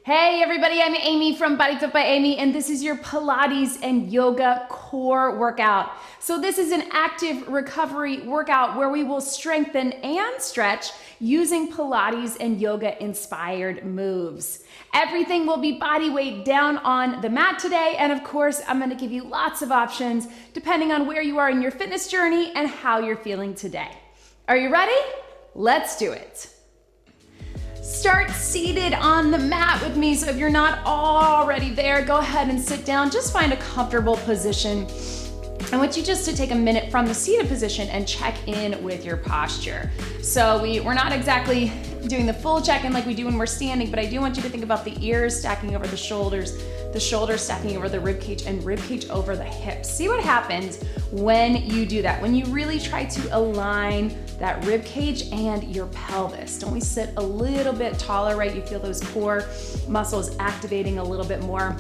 Hey everybody, I'm Amy from BodyFit by Amy, and this is your Pilates and Yoga core workout. So this is an active recovery workout where we will strengthen and stretch using Pilates and yoga inspired moves. Everything will be body weight down on the mat today, and of course, I'm gonna give you lots of options depending on where you are in your fitness journey and how you're feeling today. Are you ready? Let's do it. Start seated on the mat with me. So if you're not already there, go ahead and sit down. Just find a comfortable position. I want you just to take a minute from the seated position and check in with your posture. So we're not exactly doing the full check-in like we do when we're standing, but I do want you to think about the ears stacking over the shoulders stacking over the rib cage, and rib cage over the hips. See what happens when you do that, when you really try to align that rib cage and your pelvis. Don't we sit a little bit taller, right? You feel those core muscles activating a little bit more.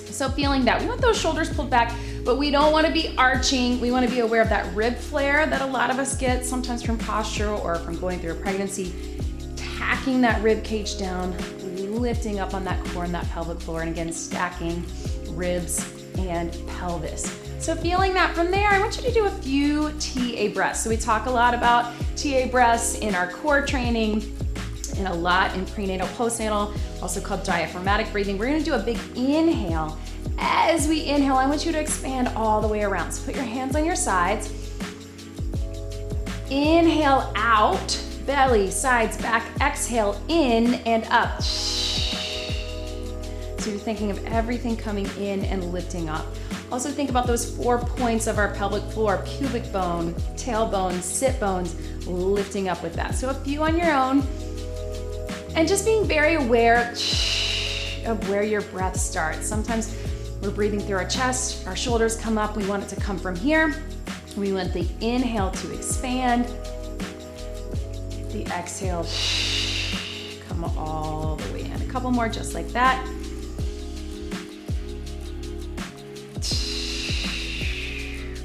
So feeling that, we want those shoulders pulled back, but we don't want to be arching. We want to be aware of that rib flare that a lot of us get, sometimes from posture or from going through a pregnancy. Tacking that rib cage down, lifting up on that core and that pelvic floor, and again, stacking ribs and pelvis. So feeling that from there, I want you to do a few TA breaths. So we talk a lot about TA breaths in our core training and a lot in prenatal, postnatal, also called diaphragmatic breathing. We're gonna do a big inhale. As we inhale, I want you to expand all the way around. So put your hands on your sides. Inhale out, belly, sides, back. Exhale in and up. So you're thinking of everything coming in and lifting up. Also think about those 4 points of our pelvic floor: pubic bone, tailbone, sit bones, lifting up with that. So a few on your own. And just being very aware of where your breath starts. Sometimes we're breathing through our chest, our shoulders come up, we want it to come from here. We want the inhale to expand, the exhale come all the way in. A couple more just like that.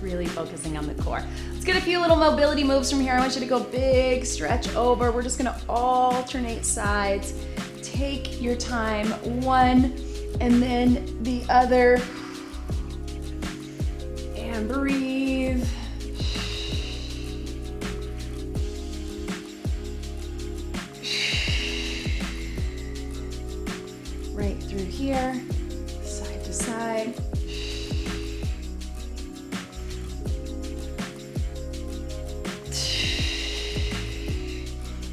Really focusing on the core. Let's get a few little mobility moves from here. I want you to go big stretch over. We're just gonna alternate sides. Take your time, one and then the other. And breathe. Right through here, side to side.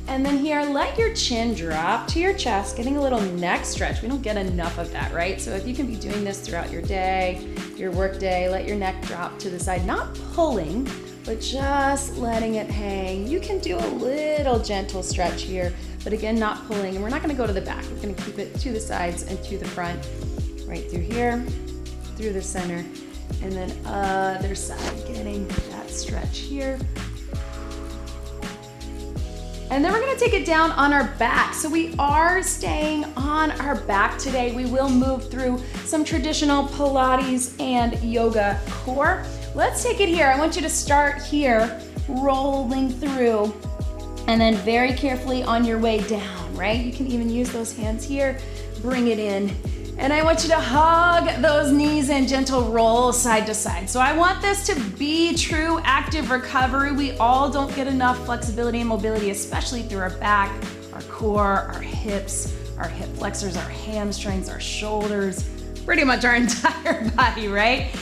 And then here, let your chin drop to your chest, getting a little neck stretch. We don't get enough of that, right? So if you can be doing this throughout your day, your work day, let your neck drop to the side, not pulling, but just letting it hang. You can do a little gentle stretch here, but again, not pulling. And we're not gonna go to the back. We're gonna keep it to the sides and to the front, right through here, through the center, and then other side, getting that stretch here. And then we're gonna take it down on our back. So we are staying on our back today. We will move through some traditional Pilates and yoga core. Let's take it here. I want you to start here, rolling through, and then very carefully on your way down, right? You can even use those hands here, bring it in. And I want you to hug those knees and gentle roll side to side. So I want this to be true active recovery. We all don't get enough flexibility and mobility, especially through our back, our core, our hips, our hip flexors, our hamstrings, our shoulders, pretty much our entire body, right?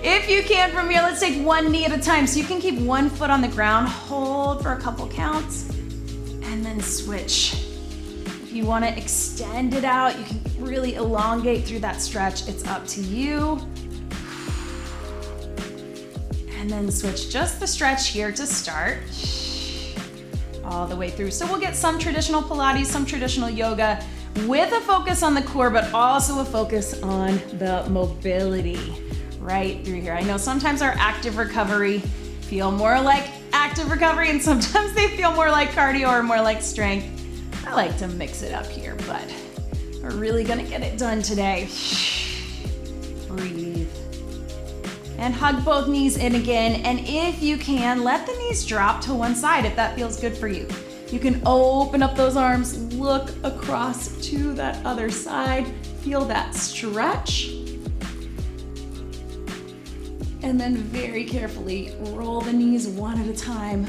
If you can from here, let's take one knee at a time. So you can keep one foot on the ground, hold for a couple counts, and then switch. If you want to extend it out, you can really elongate through that stretch. It's up to you. And then switch just the stretch here to start. All the way through. So we'll get some traditional Pilates, some traditional yoga with a focus on the core, but also a focus on the mobility right through here. I know sometimes our active recovery feel more like active recovery, and sometimes they feel more like cardio or more like strength. I like to mix it up here, but we're really gonna get it done today. Breathe. And hug both knees in again. And if you can, let the knees drop to one side if that feels good for you. You can open up those arms, look across to that other side, feel that stretch. And then very carefully roll the knees one at a time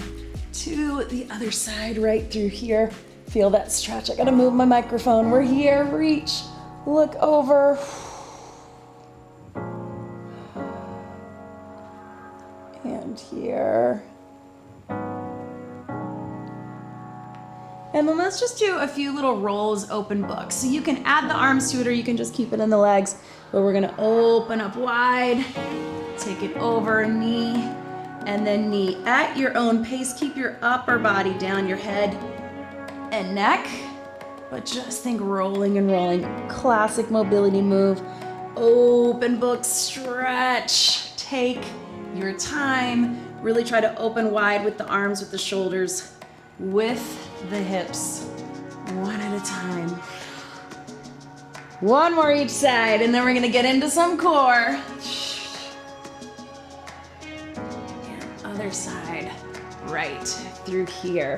to the other side, right through here. Feel that stretch. I gotta move my microphone. We're here, reach, look over. And here. And then let's just do a few little rolls, open book. So you can add the arms to it or you can just keep it in the legs, but we're gonna open up wide, take it over, knee, and then knee. At your own pace, keep your upper body down, your head and neck, but just think rolling and rolling. Classic mobility move. Open book, stretch, take your time. Really try to open wide with the arms, with the shoulders, with the hips, one at a time. One more each side, and then we're gonna get into some core. And other side, right through here.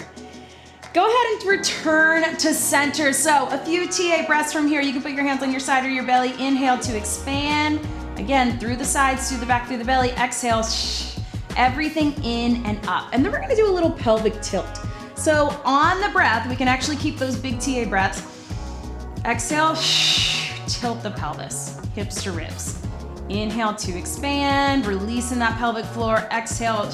Go ahead and return to center. So a few TA breaths from here. You can put your hands on your side or your belly. Inhale to expand. Again, through the sides, through the back, through the belly. Exhale, everything in and up. And then we're gonna do a little pelvic tilt. So on the breath, we can actually keep those big TA breaths. Exhale, tilt the pelvis, hips to ribs. Inhale to expand, releasing that pelvic floor. Exhale,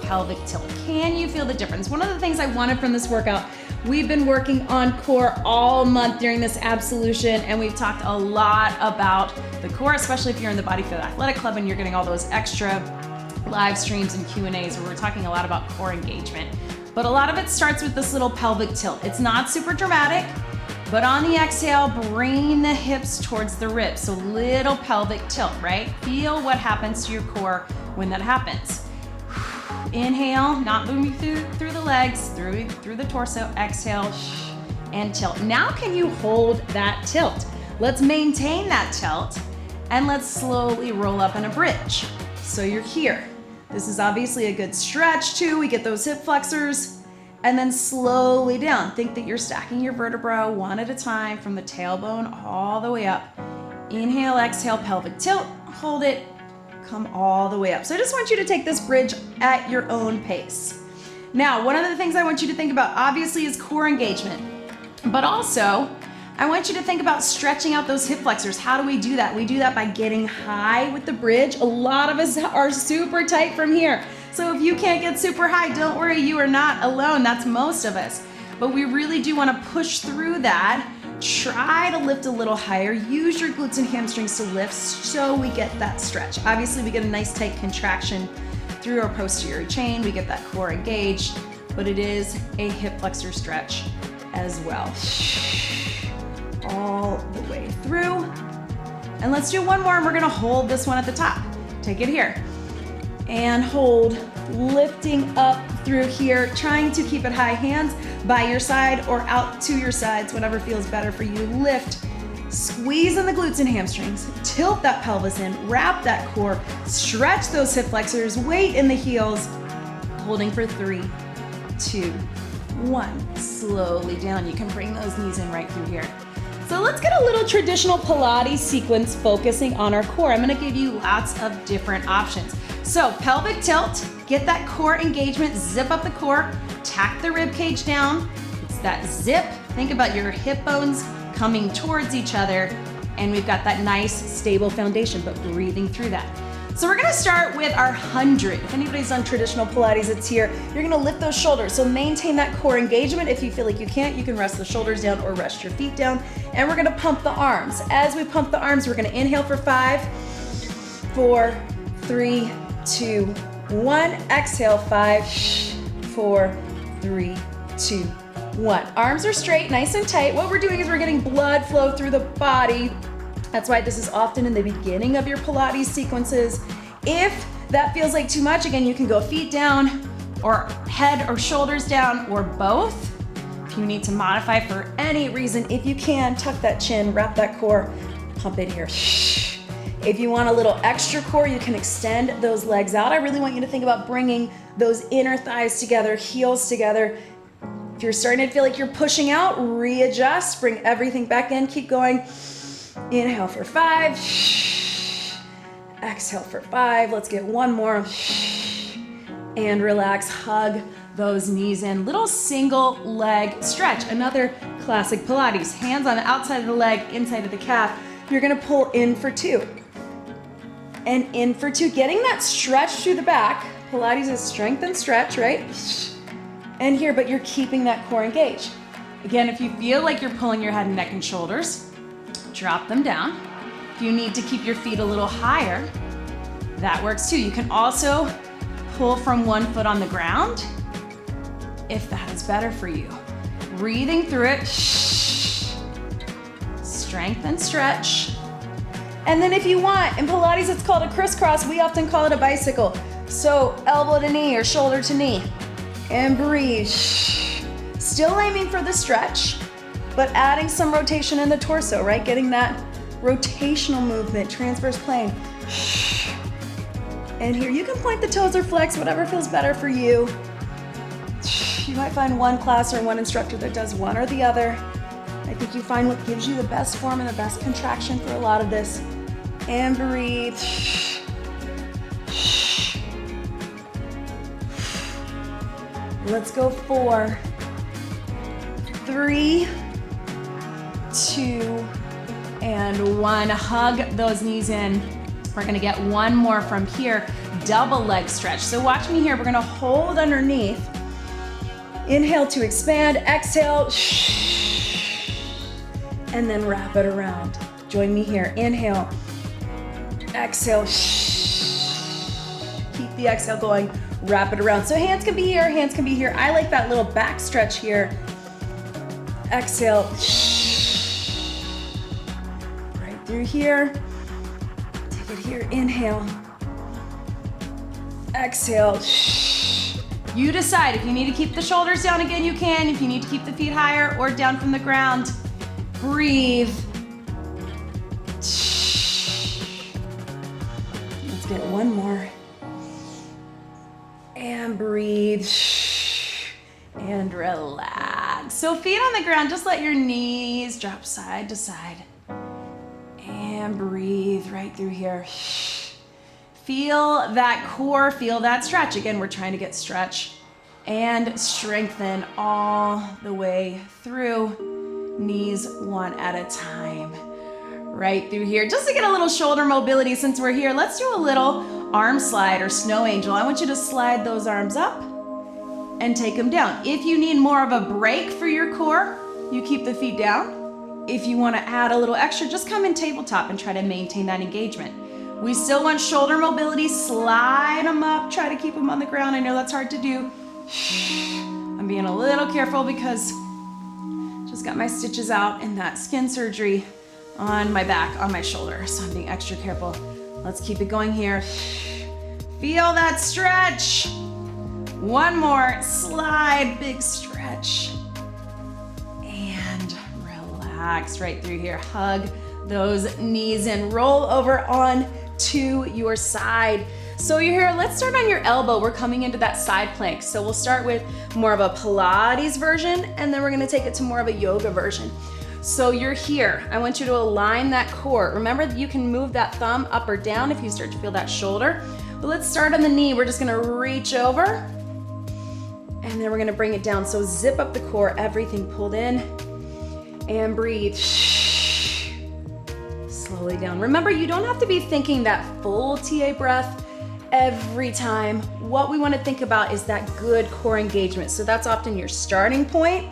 pelvic tilt. Can you feel the difference? One of the things I wanted from this workout, we've been working on core all month during this Absolution, and we've talked a lot about the core, especially if you're in the BodyFit Athletic Club and you're getting all those extra live streams and Q&As where we're talking a lot about core engagement. But a lot of it starts with this little pelvic tilt. It's not super dramatic, but on the exhale, bring the hips towards the ribs. So little pelvic tilt, right? Feel what happens to your core when that happens. Inhale, not moving through the legs, through the torso. Exhale, and tilt. Now can you hold that tilt? Let's maintain that tilt, and let's slowly roll up in a bridge. So you're here. This is obviously a good stretch too. We get those hip flexors, and then slowly down. Think that you're stacking your vertebra one at a time from the tailbone all the way up. Inhale, exhale, pelvic tilt, hold it, come all the way up. So I just want you to take this bridge at your own pace. Now, one of the things I want you to think about obviously is core engagement, but also I want you to think about stretching out those hip flexors. How do we do that? We do that by getting high with the bridge. A lot of us are super tight from here. So if you can't get super high, don't worry, you are not alone. That's most of us. But we really do want to push through that. Try to lift a little higher. Use your glutes and hamstrings to lift so we get that stretch. Obviously, we get a nice tight contraction through our posterior chain. We get that core engaged, but it is a hip flexor stretch as well. All the way through. And let's do one more, and we're gonna hold this one at the top. Take it here. And hold, lifting up through here, trying to keep it high. Hands by your side or out to your sides, whatever feels better for you. Lift, squeeze in the glutes and hamstrings, tilt that pelvis in, wrap that core, stretch those hip flexors, weight in the heels, holding for 3, 2, 1. Slowly down. You can bring those knees in right through here. So let's get a little traditional Pilates sequence focusing on our core. I'm gonna give you lots of different options. So pelvic tilt, get that core engagement, zip up the core, tack the rib cage down. It's that zip. Think about your hip bones coming towards each other, and we've got that nice stable foundation, but breathing through that. So we're gonna start with our 100. If anybody's done traditional Pilates, it's here. You're gonna lift those shoulders. So maintain that core engagement. If you feel like you can't, you can rest the shoulders down or rest your feet down. And we're gonna pump the arms. As we pump the arms, we're gonna inhale for 5, 4, 3, 2, 1. Exhale, 5, 4, 3, 2, 1. Arms are straight, nice and tight. What we're doing is we're getting blood flow through the body. That's why this is often in the beginning of your Pilates sequences. If that feels like too much, again, you can go feet down or head or shoulders down or both. If you need to modify for any reason, if you can, tuck that chin, wrap that core, pump it here. If you want a little extra core, you can extend those legs out. I really want you to think about bringing those inner thighs together, heels together, you're starting to feel like you're pushing out, readjust, bring everything back in, keep going. Inhale for 5. Exhale for 5. Let's get one more. And relax, hug those knees in. Little single leg stretch. Another classic Pilates. Hands on the outside of the leg, inside of the calf. You're gonna pull in for 2. And in for 2. Getting that stretch through the back. Pilates is strength and stretch, right? And here, but you're keeping that core engaged. Again, if you feel like you're pulling your head, neck, and shoulders, drop them down. If you need to keep your feet a little higher, that works too. You can also pull from one foot on the ground if that is better for you. Breathing through it. Strength and stretch. And then if you want, in Pilates it's called a crisscross. We often call it a bicycle. So elbow to knee or shoulder to knee. And breathe. Still aiming for the stretch, but adding some rotation in the torso, right? Getting that rotational movement, transverse plane. And here you can point the toes or flex, whatever feels better for you. You might find one class or one instructor that does one or the other. I think you find what gives you the best form and the best contraction for a lot of this. And breathe. Let's go 4, 3, 2, and 1. Hug those knees in. We're gonna get one more from here, double leg stretch. So watch me here, we're gonna hold underneath. Inhale to expand, exhale, and then wrap it around. Join me here, inhale, exhale, keep the exhale going, wrap it around. So hands can be here, hands can be here. I like that little back stretch here. Exhale, right through here. Take it here, inhale, exhale. You decide if you need to keep the shoulders down again, you can. If you need to keep the feet higher or down from the ground, breathe. Let's get one more. And breathe. And relax. So feet on the ground, just let your knees drop side to side. And breathe right through here. Feel that core, feel that stretch. Again, we're trying to get stretch and strengthen all the way through. Knees one at a time. Right through here. Just to get a little shoulder mobility since we're here, let's do a little arm slide or snow angel. I want you to slide those arms up and take them down. If you need more of a break for your core, you keep the feet down. If you want to add a little extra, just come in tabletop and try to maintain that engagement. We still want shoulder mobility. Slide them up, try to keep them on the ground. I know that's hard to do. I'm being a little careful because just got my stitches out in that skin surgery on my back, on my shoulder. So I'm being extra careful. Let's keep it going here. Feel that stretch. One more, slide, big stretch. And relax right through here. Hug those knees in. Roll over on to your side. So you're here, let's start on your elbow. We're coming into that side plank. So we'll start with more of a Pilates version, and then we're gonna take it to more of a yoga version. So you're here. I want you to align that core. Remember that you can move that thumb up or down if you start to feel that shoulder. But let's start on the knee. We're just gonna reach over, and then we're gonna bring it down. So zip up the core, everything pulled in, and breathe. Slowly down. Remember, you don't have to be thinking that full TA breath every time. What we want to think about is that good core engagement. So that's often your starting point.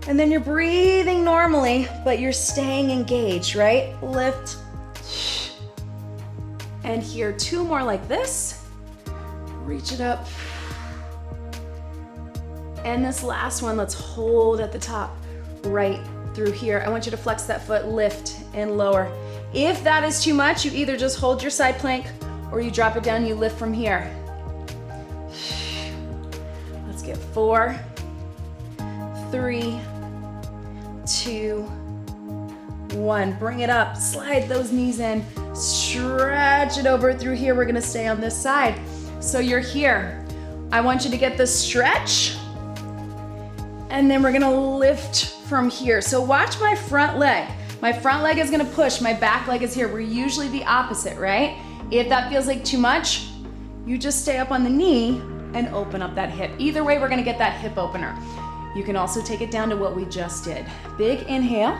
And then you're breathing normally, but you're staying engaged, right? Lift. And here, 2 more like this. Reach it up. And this last one, let's hold at the top, right through here. I want you to flex that foot, lift and lower. If that is too much, you either just hold your side plank or you drop it down, you lift from here. Let's get 4, 3, 2, 1. Bring it up, slide those knees in, stretch it over through here. We're gonna stay on this side. So you're here. I want you to get the stretch And then we're gonna lift from here. So watch my front leg. My front leg is gonna push, my back leg is here. We're usually the opposite, right? If that feels like too much, you just stay up on the knee and open up that hip. Either way, we're gonna get that hip opener. You can also take it down to what we just did. Big inhale,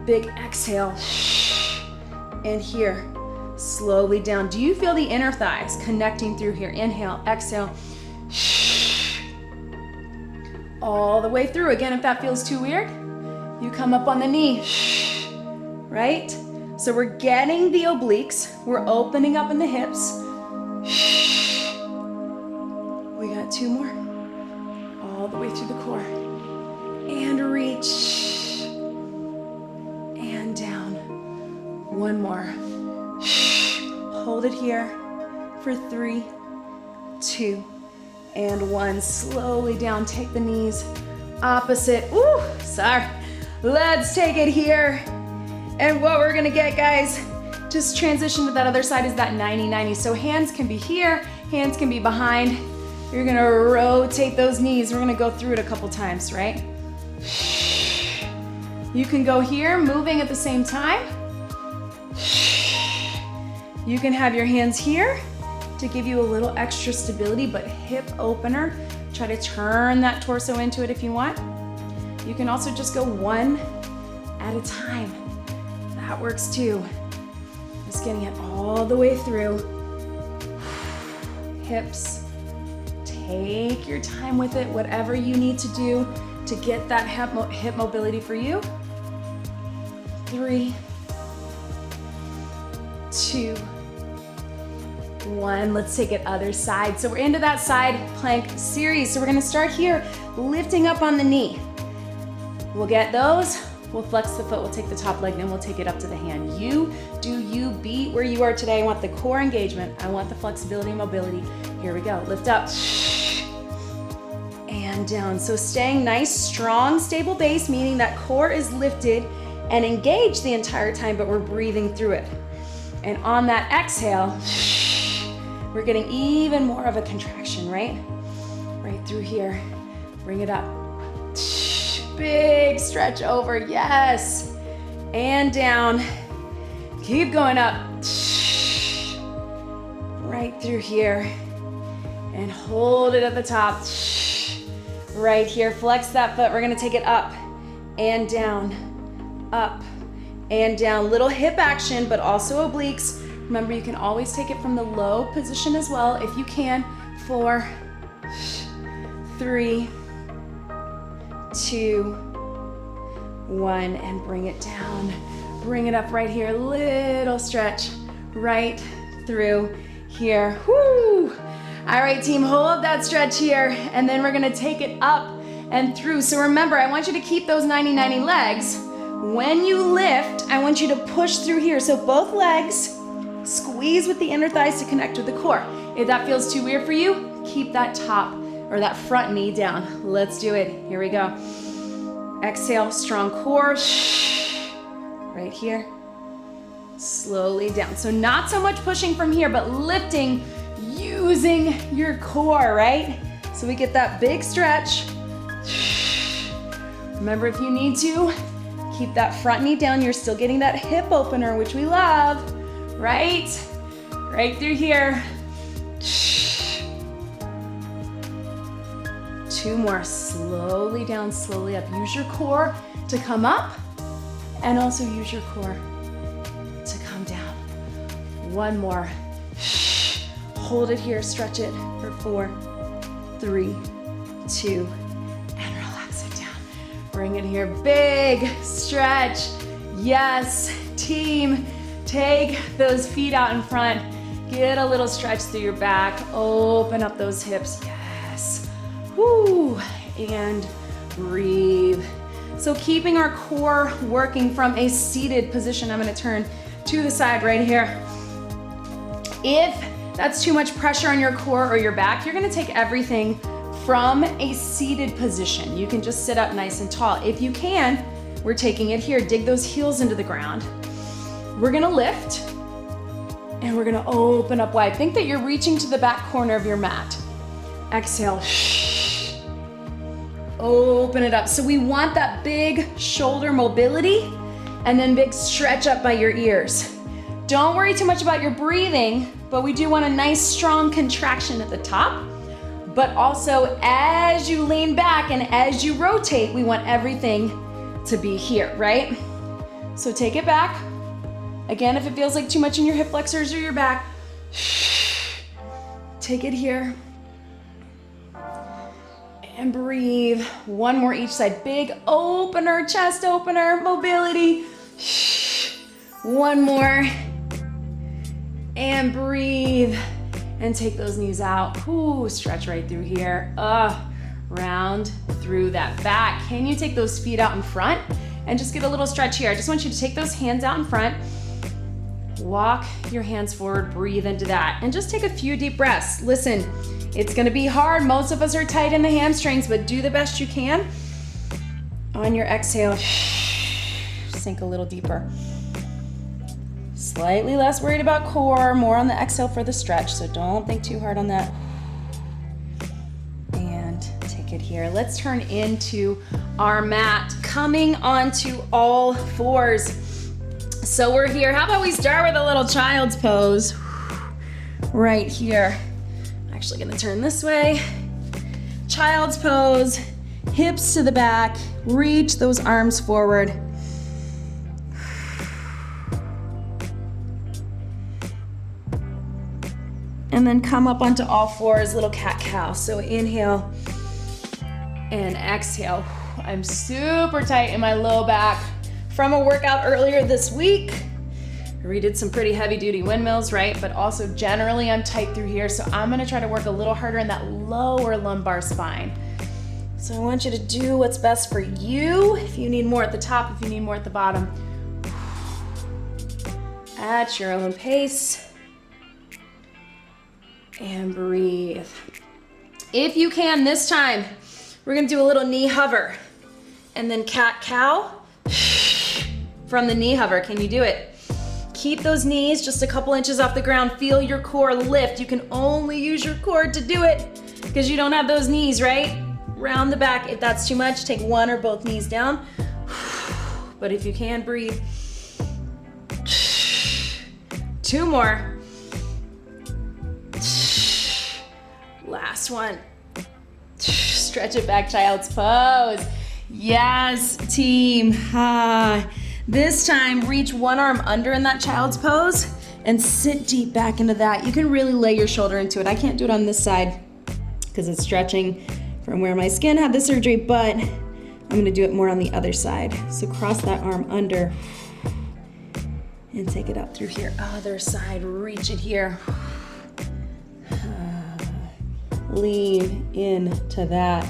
big exhale, and here, slowly down. Do you feel the inner thighs connecting through here? Inhale, exhale, all the way through. Again, if that feels too weird, you come up on the knee, right? So we're getting the obliques, we're opening up in the hips. We got 2 more. All the way through the core. And reach. And down. 1 more. Hold it here for 3, 2, and 1. Slowly down, take the knees opposite. Ooh, sorry. Let's take it here. And what we're gonna get, guys, just transition to that other side, is that 90-90. So hands can be here, hands can be behind. You're gonna rotate those knees. We're gonna go through it a couple times, right? You can go here, moving at the same time. You can have your hands here to give you a little extra stability, but hip opener. Try to turn that torso into it if you want. You can also just go 1 at a time. That works too. Just getting it all the way through. Hips. Take your time with it, whatever you need to do to get that hip mobility for you. 3, 2, 1. Let's take it other side. So we're into that side plank series. So we're gonna start here, lifting up on the knee. We'll get those. We'll flex the foot, we'll take the top leg, and then we'll take it up to the hand. You do you, be where you are today. I want the core engagement. I want the flexibility and mobility. Here we go, lift up. And down. So staying nice, strong, stable base, meaning that core is lifted and engaged the entire time, but we're breathing through it. And on that exhale, we're getting even more of a contraction, right? Right through here. Bring it up. Big stretch over, yes. And down. Keep going up. Right through here. And hold it at the top. Right here, flex that foot. We're gonna take it up and down, up and down. Little hip action, but also obliques. Remember, you can always take it from the low position as well if you can. 4, 3, 2, 1, and bring it down. Bring it up right here, little stretch right through here. Woo! All right, team, hold that stretch here, and then we're gonna take it up and through. So remember, I want you to keep those 90-90 legs. When you lift, I want you to push through here. So both legs, squeeze with the inner thighs to connect with the core. If that feels too weird for you, keep that top or that front knee down. Let's do it. Here we go. Exhale, strong core. Right here. Slowly down. So not so much pushing from here, but lifting using your core, right? So we get that big stretch. Remember, if you need to, keep that front knee down. You're still getting that hip opener, which we love, right? Right through here. 2 more, slowly down, slowly up. Use your core to come up and also use your core to come down. 1 more. Hold it here, stretch it for 4, 3, 2, and relax it down. Bring it here, big stretch. Yes, team, take those feet out in front. Get a little stretch through your back. Open up those hips, yes. Woo, and breathe. So keeping our core working from a seated position. I'm gonna turn to the side right here. If that's too much pressure on your core or your back, you're gonna take everything from a seated position. You can just sit up nice and tall. If you can, we're taking it here. Dig those heels into the ground. We're gonna lift and we're gonna open up wide. Think that you're reaching to the back corner of your mat. Exhale. open it up. So we want that big shoulder mobility and then big stretch up by your ears. Don't worry too much about your breathing, but we do want a nice strong contraction at the top. But also as you lean back and as you rotate, we want everything to be here, right? So take it back. Again, if it feels like too much in your hip flexors or your back, take it here. And breathe. One more each side. Big opener, chest opener, mobility. One more. And breathe. And take those knees out. Ooh, stretch right through here. Round through that back. Can you take those feet out in front and just get a little stretch here? I just want you to take those hands out in front. Walk your hands forward, breathe into that. And just take a few deep breaths. Listen, it's gonna be hard. Most of us are tight in the hamstrings, but do the best you can. On your exhale, sink a little deeper. Slightly less worried about core, more on the exhale for the stretch, so don't think too hard on that. And take it here. Let's turn into our mat, coming onto all fours. So we're here. How about we start with a little child's pose right here. I'm actually gonna turn this way. Child's pose, hips to the back, reach those arms forward. And then come up onto all fours, little cat-cow. So inhale and exhale. I'm super tight in my low back from a workout earlier this week. We did some pretty heavy duty windmills, right? But also generally I'm tight through here. So I'm gonna try to work a little harder in that lower lumbar spine. So I want you to do what's best for you. If you need more at the top, if you need more at the bottom, at your own pace. And breathe. If you can this time, we're gonna do a little knee hover and then cat-cow from the knee hover. Can you do it? Keep those knees just a couple inches off the ground. Feel your core lift. You can only use your core to do it because you don't have those knees, right? Round the back. If that's too much, take one or both knees down. But if you can, breathe. 2 more. Last one. Stretch it back, child's pose. Yes, team. This time, reach one arm under in that child's pose and sit deep back into that. You can really lay your shoulder into it. I can't do it on this side because it's stretching from where my skin had the surgery, but I'm gonna do it more on the other side. So cross that arm under and take it up through here. Other side, reach it here. Lean into that.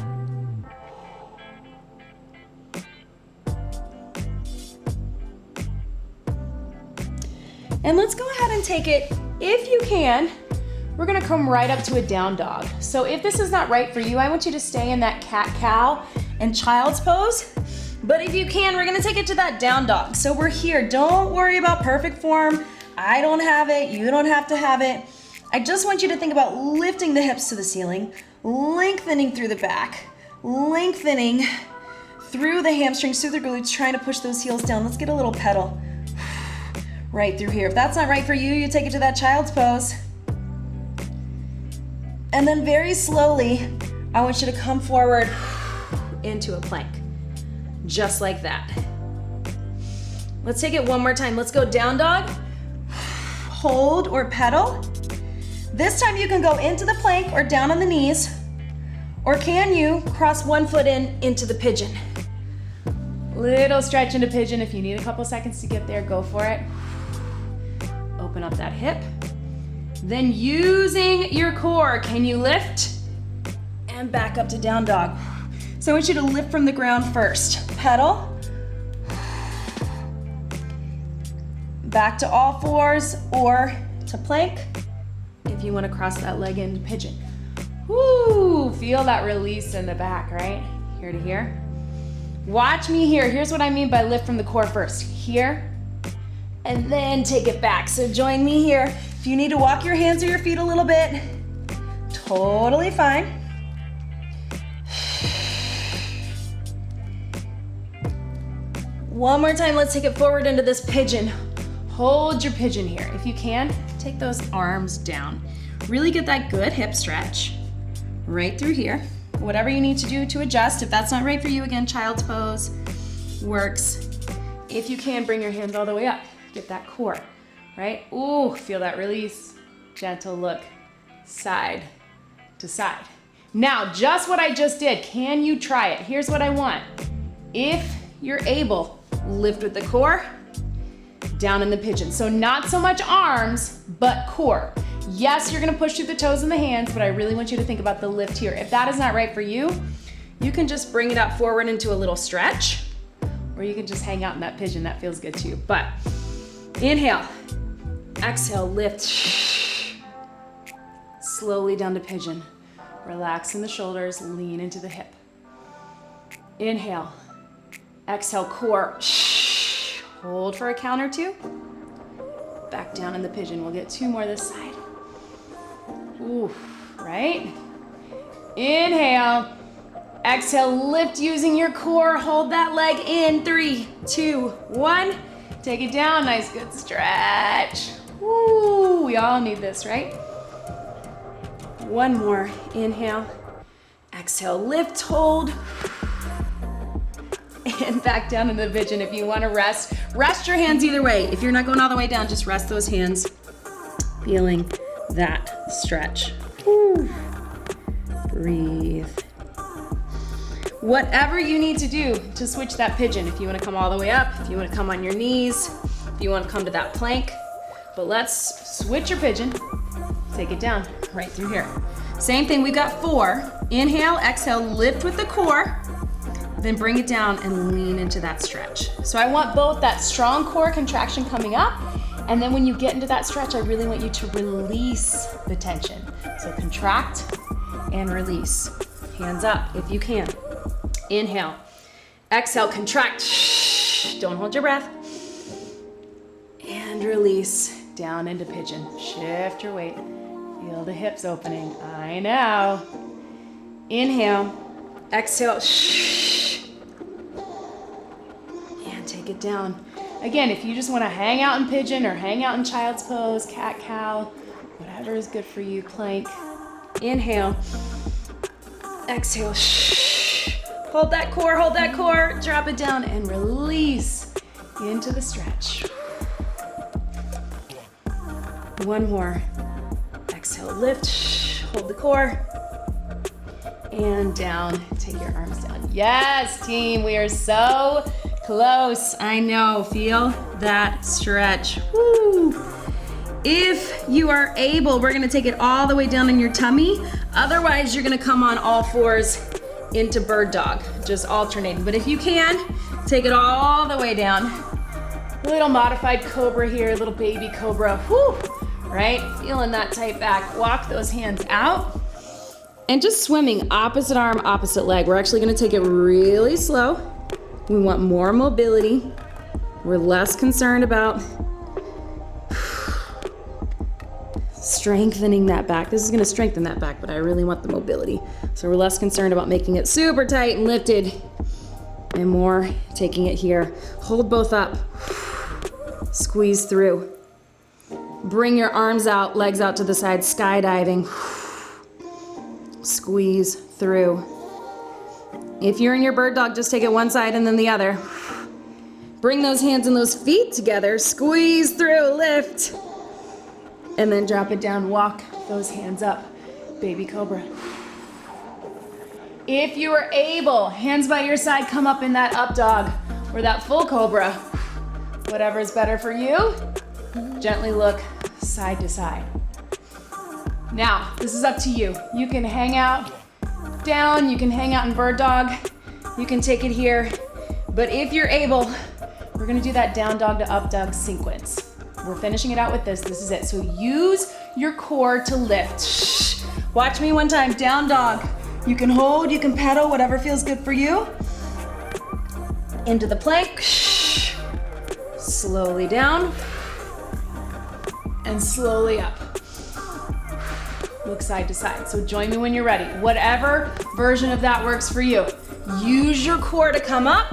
And let's go ahead and take it, if you can, we're gonna come right up to a down dog. So if this is not right for you, I want you to stay in that cat-cow and child's pose. But if you can, we're gonna take it to that down dog. So we're here, don't worry about perfect form. I don't have it, you don't have to have it. I just want you to think about lifting the hips to the ceiling, lengthening through the back, lengthening through the hamstrings, through the glutes, trying to push those heels down. Let's get a little pedal right through here. If that's not right for you, you take it to that child's pose. And then very slowly, I want you to come forward into a plank, just like that. Let's take it one more time. Let's go down dog, hold or pedal. This time you can go into the plank or down on the knees, or can you cross one foot into the pigeon? Little stretch into pigeon. If you need a couple seconds to get there, go for it. Open up that hip. Then using your core, can you lift? And back up to down dog. So I want you to lift from the ground first. Pedal. Back to all fours or to plank. If you want to cross that leg into pigeon. Woo! Feel that release in the back, right? Here to here. Watch me here. Here's what I mean by lift from the core first. Here, and then take it back. So join me here. If you need to walk your hands or your feet a little bit, totally fine. One more time, let's take it forward into this pigeon. Hold your pigeon here. If you can, take those arms down. Really get that good hip stretch right through here. Whatever you need to do to adjust. If that's not right for you, again, child's pose works. If you can, bring your hands all the way up. Get that core, right? Ooh, feel that release. Gentle look, side to side. Now, just what I just did, can you try it? Here's what I want. If you're able, lift with the core, down in the pigeon. So not so much arms, but core. Yes, you're gonna push through the toes and the hands, but I really want you to think about the lift here. If that is not right for you, you can just bring it up forward into a little stretch, or you can just hang out in that pigeon. That feels good too. But inhale, exhale, lift. Slowly down to pigeon. Relax in the shoulders, lean into the hip. Inhale, exhale, core. Hold for a count or two. Back down in the pigeon. We'll get two more this side. Ooh, right? Inhale, exhale, lift using your core. Hold that leg in. 3, 2, 1. Take it down. Nice, good stretch. Woo, we all need this, right? One more. Inhale, exhale, lift, hold. And back down in the pigeon. If you want to rest your hands either way. If you're not going all the way down, just rest those hands. Feeling that stretch. Woo. Breathe. Whatever you need to do to switch that pigeon. If you want to come all the way up, if you want to come on your knees, if you want to come to that plank. But let's switch your pigeon. Take it down right through here. Same thing, we've got 4. Inhale, exhale, lift with the core. Then bring it down and lean into that stretch. So I want both that strong core contraction coming up, and then when you get into that stretch, I really want you to release the tension. So contract and release. Hands up if you can. Inhale, exhale, contract. Don't hold your breath. And release down into pigeon. Shift your weight. Feel the hips opening. I know. Inhale, exhale. Take it down. Again, if you just want to hang out in pigeon or hang out in child's pose, cat, cow, whatever is good for you, plank. Inhale, exhale, hold that core, drop it down and release into the stretch. One more. Exhale, lift, hold the core, and down. Take your arms down. Yes, team, we are so close. I know. Feel that stretch. Woo. If you are able, we're gonna take it all the way down in your tummy. Otherwise, you're gonna come on all fours into bird dog, just alternating. But if you can, take it all the way down. A little modified cobra here, a little baby cobra. Woo. Right? Feeling that tight back. Walk those hands out. And just swimming opposite arm, opposite leg. We're actually gonna take it really slow. We want more mobility. We're less concerned about strengthening that back. This is gonna strengthen that back, but I really want the mobility. So we're less concerned about making it super tight and lifted, and more taking it here. Hold both up. Squeeze through. Bring your arms out, legs out to the side, skydiving. Squeeze through. If you're in your bird dog, just take it one side and then the other. Bring those hands and those feet together, squeeze through, lift. And then drop it down, walk those hands up. Baby cobra. If you are able, hands by your side, come up in that up dog or that full cobra. Whatever is better for you. Gently look side to side. Now, this is up to you. You can hang out down, you can hang out in bird dog, you can take it here. But if you're able, we're gonna do that down dog to up dog sequence. We're finishing it out with this is it. So use your core to lift. Watch me one time, down dog. You can hold, you can pedal, whatever feels good for you. Into the plank. Slowly down. And slowly up. Look side to side. So join me when you're ready. Whatever version of that works for you. Use your core to come up.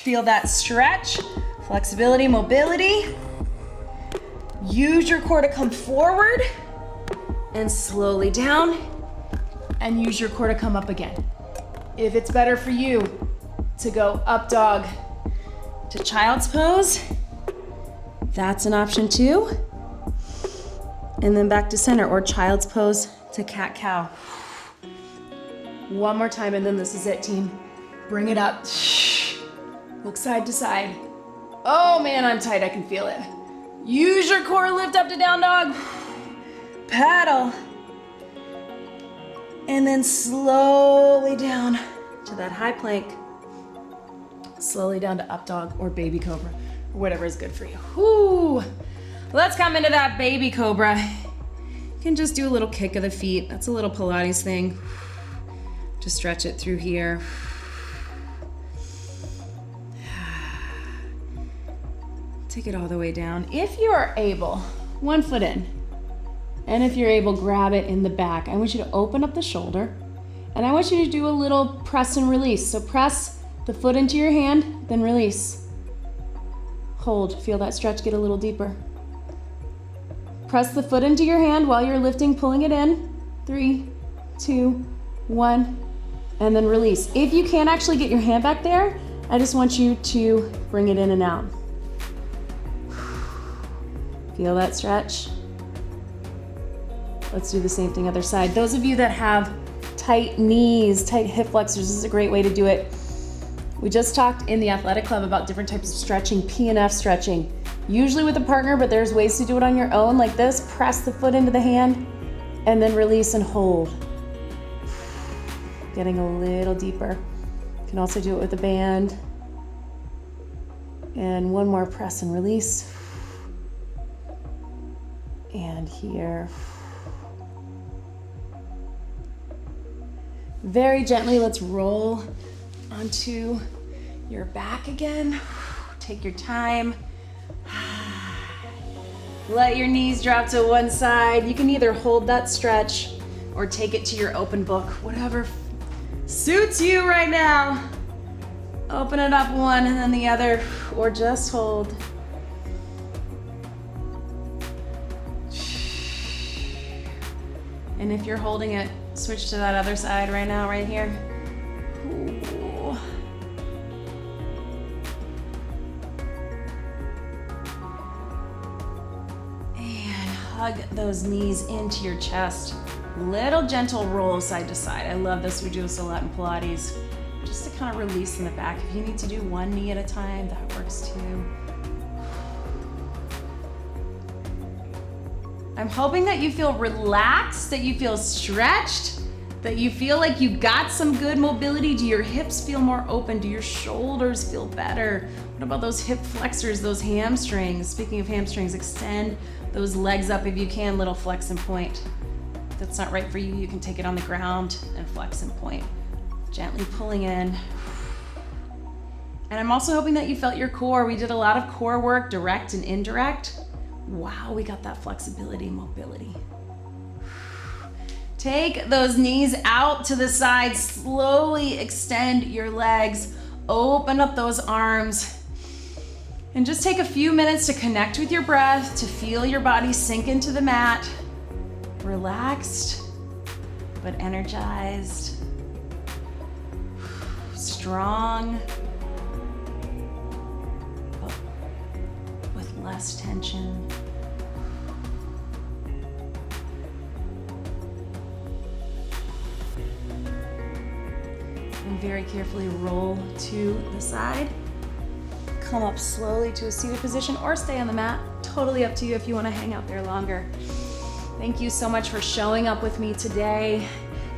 Feel that stretch, flexibility, mobility. Use your core to come forward and slowly down, and use your core to come up again. If it's better for you to go up dog to child's pose, that's an option too. And then back to center, or child's pose to cat-cow. One more time, and then this is it, team. Bring it up. Look side to side. Oh man, I'm tight, I can feel it. Use your core, lift up to down dog. Paddle. And then slowly down to that high plank. Slowly down to up dog or baby cobra, or whatever is good for you. Whoo. Let's come into that baby cobra. You can just do a little kick of the feet. That's a little Pilates thing. Just stretch it through here. Take it all the way down. If you are able, 1 foot in. And if you're able, grab it in the back. I want you to open up the shoulder, and I want you to do a little press and release. So press the foot into your hand, then release. Hold, feel that stretch get a little deeper. Press the foot into your hand while you're lifting, pulling it in. 3, 2, 1, and then release. If you can't actually get your hand back there, I just want you to bring it in and out. Feel that stretch? Let's do the same thing other side. Those of you that have tight knees, tight hip flexors, this is a great way to do it. We just talked in the athletic club about different types of stretching, PNF stretching. Usually with a partner, but there's ways to do it on your own like this. Press the foot into the hand and then release and hold. Getting a little deeper. You can also do it with a band. And one more press and release. And here. Very gently, let's roll onto your back again. Take your time. Let your knees drop to one side. You can either hold that stretch or take it to your open book, whatever suits you right now. Open it up one and then the other, or just hold. And if you're holding it, switch to that other side right now, right here. Ooh. And hug those knees into your chest. Little gentle roll side to side. I love this. We do this a lot in Pilates. Just to kind of release in the back. If you need to do one knee at a time, that works too. I'm hoping that you feel relaxed, that you feel stretched, that you feel like you got some good mobility. Do your hips feel more open? Do your shoulders feel better? What about those hip flexors, those hamstrings? Speaking of hamstrings, extend those legs up if you can, little flex and point. If that's not right for you, you can take it on the ground and flex and point. Gently pulling in. And I'm also hoping that you felt your core. We did a lot of core work, direct and indirect. Wow, we got that flexibility, mobility. Take those knees out to the side, slowly extend your legs, open up those arms, and just take a few minutes to connect with your breath, to feel your body sink into the mat, relaxed, but energized, strong, but with less tension. And very carefully roll to the side. Come up slowly to a seated position or stay on the mat. Totally up to you if you want to hang out there longer. Thank you so much for showing up with me today.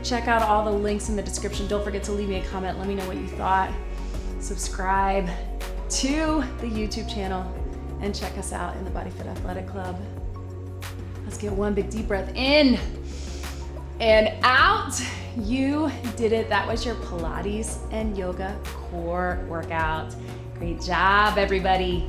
Check out all the links in the description. Don't forget to leave me a comment. Let me know what you thought. Subscribe to the YouTube channel and check us out in the BodyFit Athletic Club. Let's get one big deep breath in and out. You did it. That was your Pilates and yoga core workout. Great job, everybody.